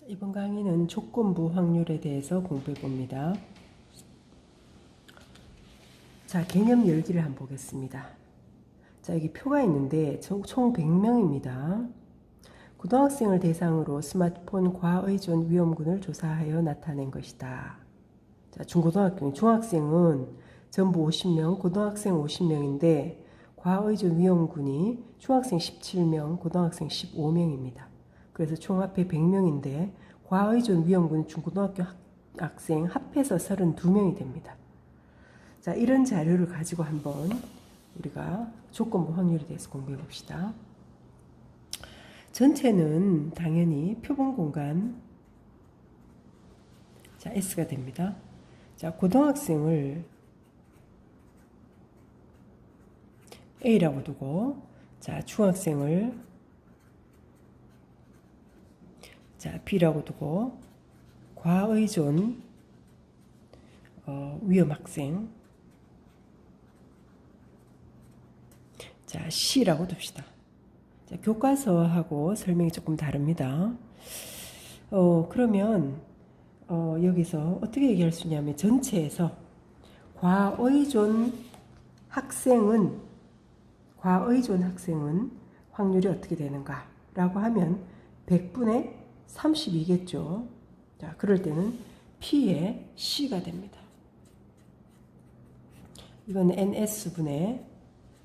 이번 강의는 조건부 확률에 대해서 공부해 봅니다. 자, 개념 열기를 한번 보겠습니다. 자, 여기 표가 있는데 총 100명입니다. 고등학생을 대상으로 스마트폰 과의존 위험군을 조사하여 나타낸 것이다. 자, 중고등학교, 중학생은 전부 50명, 고등학생 50명인데 과의존 위험군이 중학생 17명, 고등학생 15명입니다. 그래서 총 합해 100명인데 과의존 위험군 중고등학교 학생 합해서 32명이 됩니다. 자, 이런 자료를 가지고 한번 우리가 조건부 확률에 대해서 공부해 봅시다. 전체는 당연히 표본 공간, 자, S가 됩니다. 자, 고등학생을 A라고 두고, 자, 중학생을 자, B라고 두고, 과의존 위험 학생, 자, C라고 둡시다. 자, 교과서하고 설명이 조금 다릅니다. 그러면 여기서 어떻게 얘기할 수 있냐면 전체에서 과의존 학생은 확률이 어떻게 되는가 라고 하면 100분의 32겠죠. 자, 그럴 때는 P의 C가 됩니다. 이건 NS분의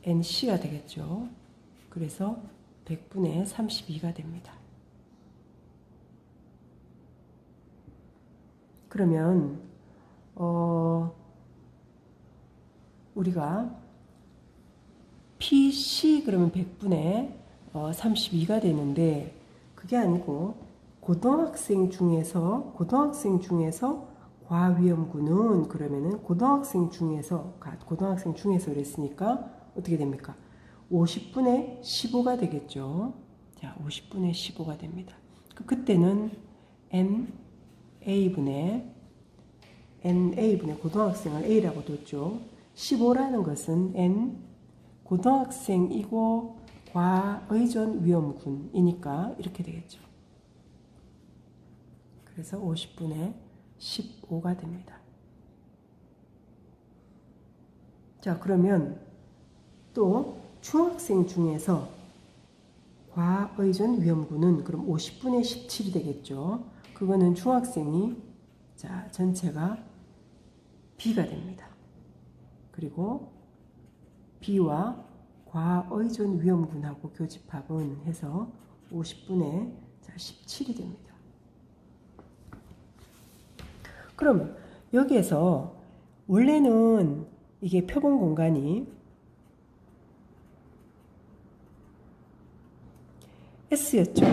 NC가 되겠죠. 그래서 100분의 32가 됩니다. 그러면 우리가 PC 그러면 100분의 32가 되는데 그게 아니고 고등학생 중에서 과위험군은 그러면은 고등학생 중에서 그랬으니까 어떻게 됩니까? 50분의 15가 되겠죠. 자, 50분의 15가 됩니다. 그때는 NA분의 고등학생을 A라고 뒀죠. 15라는 것은 N 고등학생이고 과의존 위험군이니까 이렇게 되겠죠. 그래서 50분의 15가 됩니다. 자, 그러면 또 중학생 중에서 과의존 위험군은 그럼 50분의 17이 되겠죠. 그거는 중학생이 자, 전체가 B가 됩니다. 그리고 B와 과의존 위험군하고 교집합은 해서 50분의 17이 됩니다. 그럼 여기에서 원래는 이게 표본 공간이 S였죠.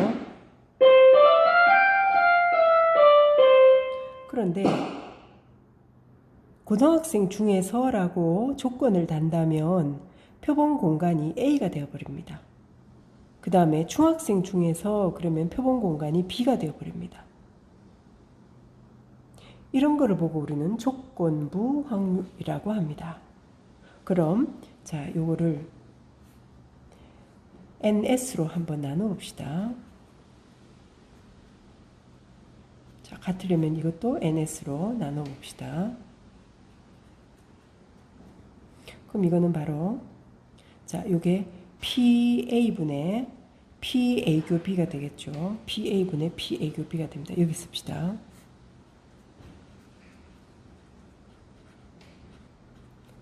그런데 고등학생 중에서라고 조건을 단다면 표본 공간이 A가 되어버립니다. 그 다음에 중학생 중에서 그러면 표본 공간이 B가 되어버립니다. 이런 거를 보고 우리는 조건부 확률이라고 합니다. 그럼 자, 요거를 NS로 한번 나눠 봅시다. 자, 같으려면 이것도 NS로 나눠 봅시다. 그럼 이거는 바로 자, 요게 PA분의 PA 교 B가 되겠죠. PA분의 PA 교 B가 됩니다. 여기 씁시다.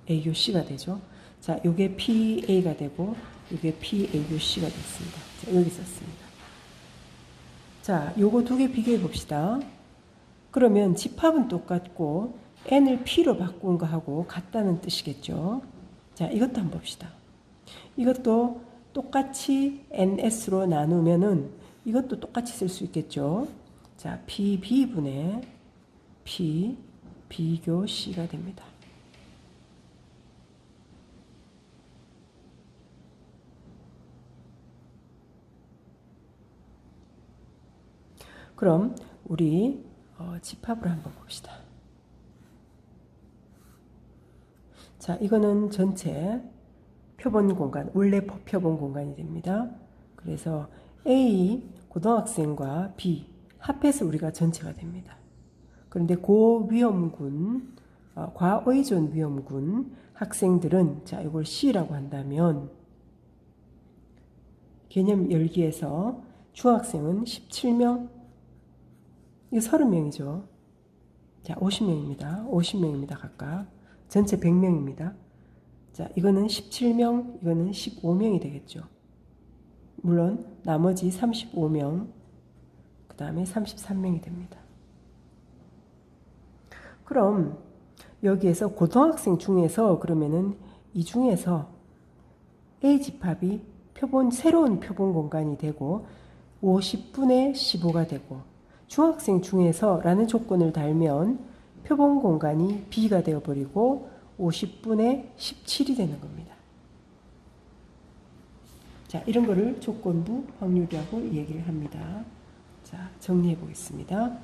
A교 C가 되죠. 자, 요게 PA가 되고 요게 PA교 C가 됐습니다. 자, 여기 썼습니다. 자, 요거 두 개 비교해 봅시다. 그러면 집합은 똑같고 N을 P로 바꾼 거하고 같다는 뜻이겠죠. 자, 이것도 한번 봅시다. 이것도 똑같이 NS로 나누면은 이것도 똑같이 쓸 수 있겠죠. 자, PB분의 P B교 C가 됩니다. 그럼 우리 집합을 한번 봅시다. 자, 이거는 전체 표본 공간, 원래 표본 공간이 됩니다. 그래서 A 고등학생과 B 합해서 우리가 전체가 됩니다. 그런데 고위험군, 과의존 위험군 학생들은 자, 이걸 C라고 한다면 개념 열기에서 중학생은 17명, 이거 30명이죠. 자, 50명입니다. 50명입니다. 각각. 전체 100명입니다. 자, 이거는 17명, 이거는 15명이 되겠죠. 물론 나머지 35명, 그 다음에 33명이 됩니다. 그럼 여기에서 고등학생 중에서 그러면은 이 중에서 A 집합이 새로운 표본 공간이 되고 50분의 15가 되고 중학생 중에서 라는 조건을 달면 표본 공간이 B가 되어버리고 50분의 17이 되는 겁니다. 자, 이런 거를 조건부 확률이라고 얘기를 합니다. 자, 정리해 보겠습니다.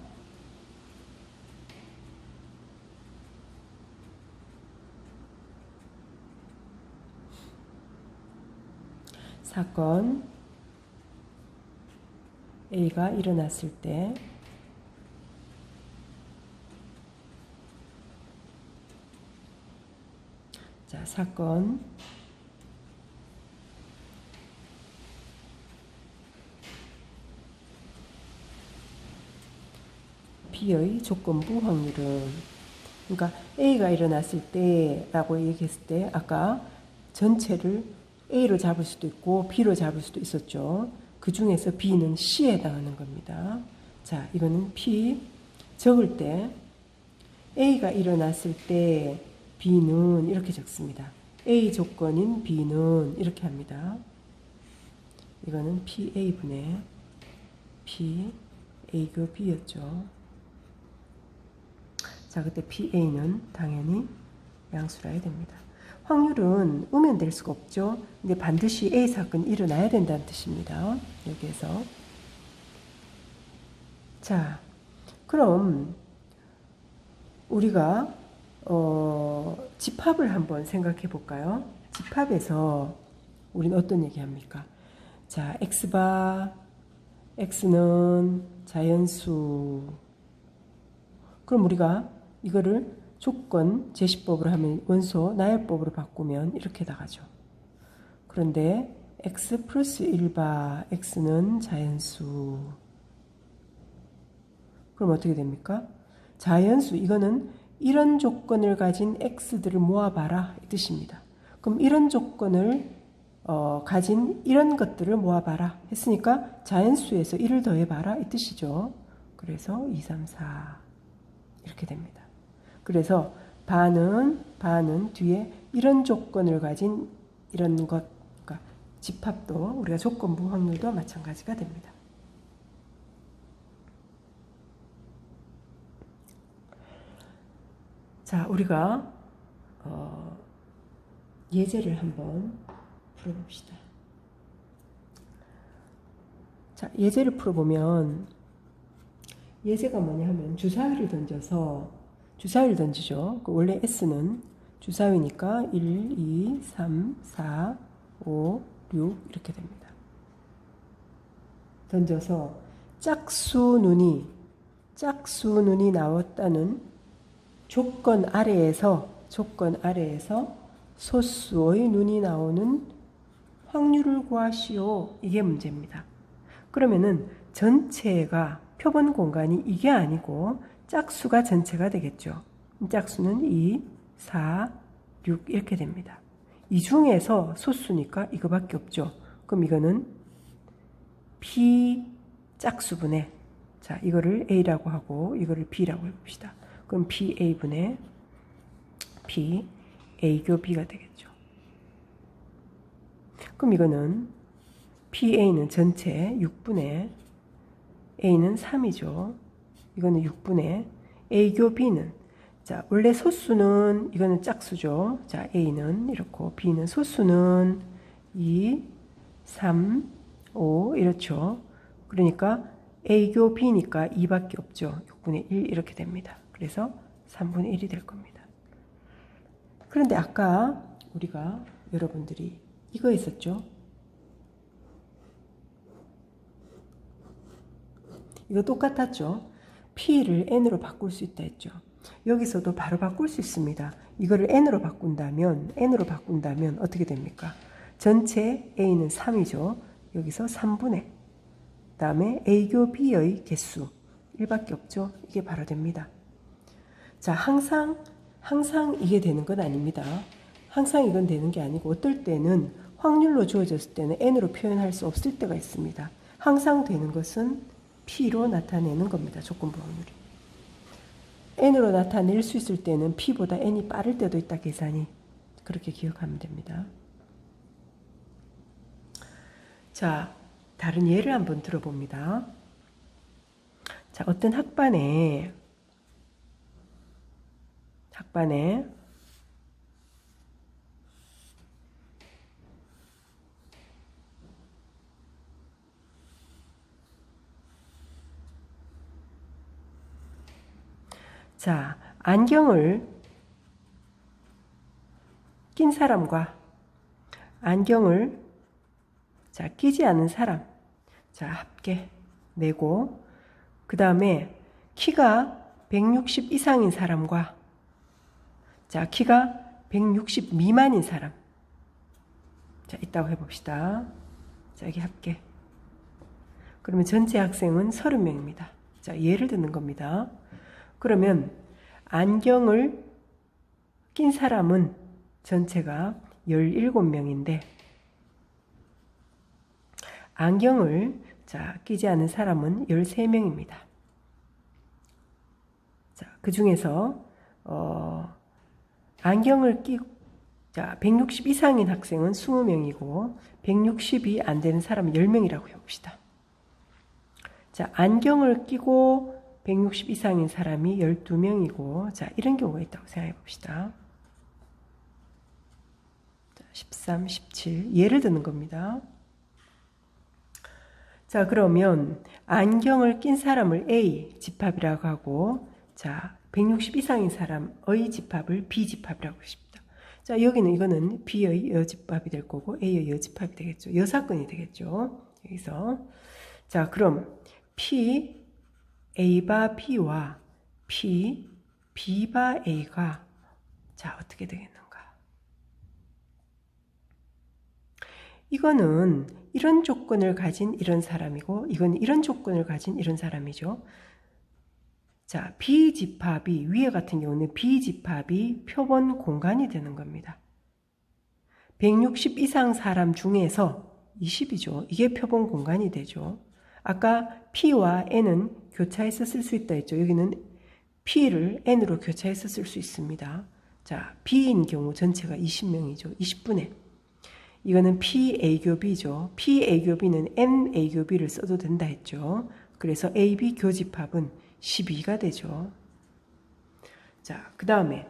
사건 A가 일어났을 때 자, 사건 B의 조건부 확률은 그러니까 A가 일어났을 때라고 얘기했을 때 아까 전체를 A로 잡을 수도 있고 B로 잡을 수도 있었죠. 그 중에서 B는 C에 해당하는 겁니다. 자, 이거는 P 적을 때 A가 일어났을 때 B는 이렇게 적습니다. A 조건인 B는 이렇게 합니다. 이거는 PA분의 P A교 B였죠. 자, 그때 PA는 당연히 양수라야 됩니다. 확률은 우면될 수가 없죠. 근데 반드시 A 사건이 일어나야 된다는 뜻입니다. 여기에서. 자, 그럼 우리가 집합을 한번 생각해 볼까요? 집합에서 우리는 어떤 얘기 합니까? 자, X는 자연수. 그럼 우리가 이거를 조건 제시법으로 하면 원소 나열법으로 바꾸면 이렇게 나가죠. 그런데 X 플러스 1바 X는 자연수. 그럼 어떻게 됩니까? 자연수, 이거는 이런 조건을 가진 X들을 모아봐라 이 뜻입니다. 그럼 이런 조건을 가진 이런 것들을 모아봐라 했으니까 자연수에서 1을 더해봐라 이 뜻이죠. 그래서 2, 3, 4 이렇게 됩니다. 그래서 반은 뒤에 이런 조건을 가진 이런 것, 그러니까 집합도 우리가 조건부 확률도 마찬가지가 됩니다. 자, 우리가 예제를 한번 풀어봅시다. 자, 예제를 풀어보면 예제가 뭐냐 하면 주사위를 던지죠. 원래 S는 주사위니까 1, 2, 3, 4, 5, 6 이렇게 됩니다. 던져서 짝수 눈이 나왔다는 조건 아래에서 소수의 눈이 나오는 확률을 구하시오. 이게 문제입니다. 그러면은 전체가 표본 공간이 이게 아니고 짝수가 전체가 되겠죠. 짝수는 2, 4, 6 이렇게 됩니다. 이 중에서 소수니까 이거밖에 없죠. 그럼 이거는 P 짝수분의 자, 이거를 A라고 하고 이거를 B라고 해봅시다. 그럼 PA분의 P A교 B가 되겠죠. 그럼 이거는 PA는 전체 6분의 A는 3이죠. 이거는 6분의 A교 B는 자, 원래 소수는 이거는 짝수죠. 자, A는 이렇고 B는 소수는 2, 3, 5 이렇죠. 그러니까 A교 B니까 2밖에 없죠. 6분의 1 이렇게 됩니다. 그래서 3분의 1이 될 겁니다. 그런데 아까 우리가 여러분들이 이거 했었죠. 이거 똑같았죠? P를 N으로 바꿀 수 있다 했죠. 여기서도 바로 바꿀 수 있습니다. 이거를 N으로 바꾼다면 어떻게 됩니까? 전체 A는 3이죠. 여기서 3분의 그 다음에 A교 B의 개수 1밖에 없죠. 이게 바로 됩니다. 자, 항상 이게 되는 건 아닙니다. 항상 이건 되는 게 아니고 어떨 때는 확률로 주어졌을 때는 N으로 표현할 수 없을 때가 있습니다. 항상 되는 것은 P로 나타내는 겁니다. 조건부 확률이. N으로 나타낼 수 있을 때는 P보다 N이 빠를 때도 있다 계산이. 그렇게 기억하면 됩니다. 자, 다른 예를 한번 들어봅니다. 자, 어떤 학반에 자, 안경을 낀 사람과 안경을 자, 끼지 않은 사람. 자, 합계 내고 그 다음에 키가 160 이상인 사람과 자, 키가 160 미만인 사람. 자, 있다고 해봅시다. 자, 여기 합계. 그러면 전체 학생은 30명입니다. 자, 예를 드는 겁니다. 그러면 안경을 낀 사람은 전체가 17명인데 안경을 자, 끼지 않은 사람은 13명입니다. 자, 그 중에서 안경을 끼고 자, 160 이상인 학생은 20명이고 160이 안 되는 사람은 10명이라고 해봅시다. 자, 안경을 끼고 160 이상인 사람이 12명이고 자, 이런 경우가 있다고 생각해 봅시다. 자, 13, 17 예를 드는 겁니다. 자, 그러면 안경을 낀 사람을 A 집합이라고 하고 자, 160 이상인 사람의 집합을 B 집합이라고 싶다. 자, 여기는 이거는 B의 여집합이 될 거고 A의 여집합이 되겠죠. 여사건이 되겠죠. 여기서 자, 그럼 P A바 B와 P B바 A가 자, 어떻게 되겠는가? 이거는 이런 조건을 가진 이런 사람이고 이건 이런 조건을 가진 이런 사람이죠. 자, B집합이 위에 같은 경우는 B집합이 표본 공간이 되는 겁니다. 160 이상 사람 중에서 20이죠. 이게 표본 공간이 되죠. 아까 P와 N은 교차해서 쓸 수 있다 했죠. 여기는 P를 N으로 교차해서 쓸 수 있습니다. 자, B인 경우 전체가 20명이죠. 20분의 이거는 PA교B죠. PA교B는 NA교B를 써도 된다 했죠. 그래서 AB 교집합은 12가 되죠. 자, 그 다음에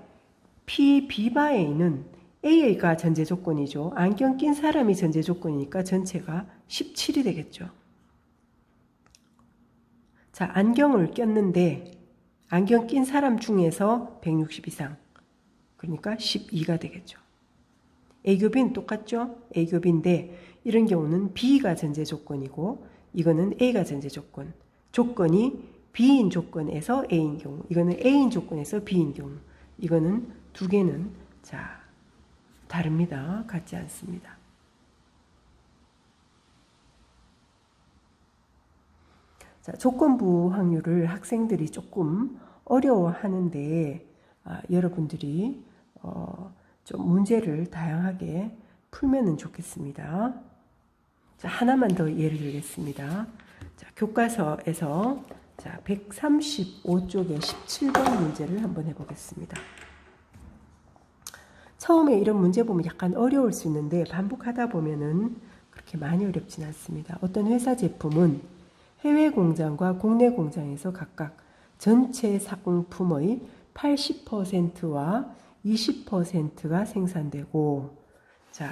PB바 A는 A가 전제 조건이죠. 안경 낀 사람이 전제 조건이니까 전체가 17이 되겠죠. 자, 안경을 꼈는데 안경 낀 사람 중에서 160 이상 그러니까 12가 되겠죠. A교비는 똑같죠? A교비인데 이런 경우는 B가 전제 조건이고 이거는 A가 전제 조건. 조건이 B인 조건에서 A인 경우 이거는 A인 조건에서 B인 경우 이거는 두 개는 자 다릅니다. 같지 않습니다. 자, 조건부 확률을 학생들이 조금 어려워하는데 여러분들이 좀 문제를 다양하게 풀면 좋겠습니다. 자, 하나만 더 예를 들겠습니다. 자, 교과서에서 자, 135쪽의 17번 문제를 한번 해보겠습니다. 처음에 이런 문제 보면 약간 어려울 수 있는데 반복하다 보면은 그렇게 많이 어렵진 않습니다. 어떤 회사 제품은 해외 공장과 국내 공장에서 각각 전체 상품의 80%와 20%가 생산되고 자,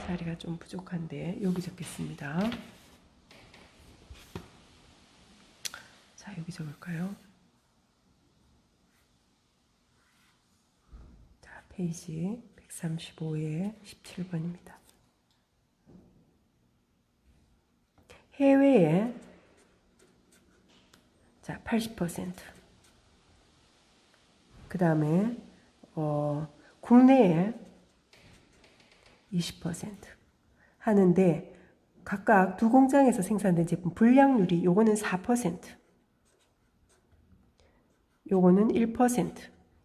자리가 좀 부족한데 여기 적겠습니다. 자, 여기 적을까요? 자, 페이지 135에 17번입니다. 해외에 자, 80%. 그 다음에 국내에 20% 하는데 각각 두 공장에서 생산된 제품 불량률이 요거는 4%, 요거는 1%.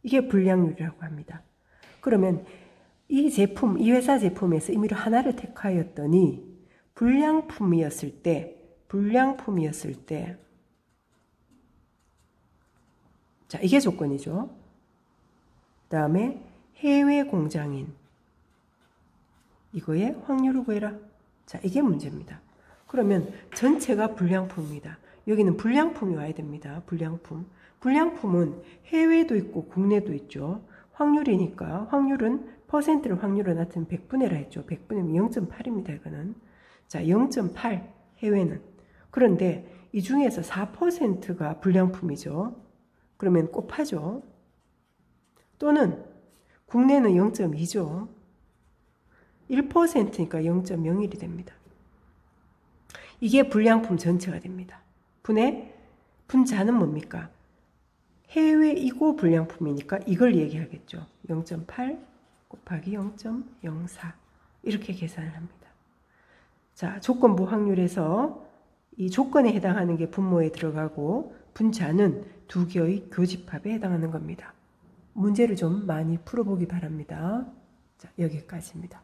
이게 불량률이라고 합니다. 그러면 이 제품, 이 회사 제품에서 임의로 하나를 택하였더니 불량품이었을 때 자, 이게 조건이죠. 그 다음에 해외 공장인 이거의 확률을 구해라. 자, 이게 문제입니다. 그러면 전체가 불량품입니다. 여기는 불량품이 와야 됩니다. 불량품. 불량품은 해외도 있고 국내도 있죠. 확률이니까 확률은 퍼센트를 확률로 나타내면 100분의 1라 했죠. 100분이면 0.8입니다. 이거는. 자, 0.8 해외는. 그런데 이 중에서 4%가 불량품이죠. 그러면 곱하죠. 또는 국내는 0.2죠. 1%니까 0.01이 됩니다. 이게 불량품 전체가 됩니다. 분자는 뭡니까? 해외이고 불량품이니까 이걸 얘기하겠죠. 0.8 곱하기 0.04 이렇게 계산을 합니다. 자, 조건부 확률에서 이 조건에 해당하는 게 분모에 들어가고 분자는 두 개의 교집합에 해당하는 겁니다. 문제를 좀 많이 풀어보기 바랍니다. 자, 여기까지입니다.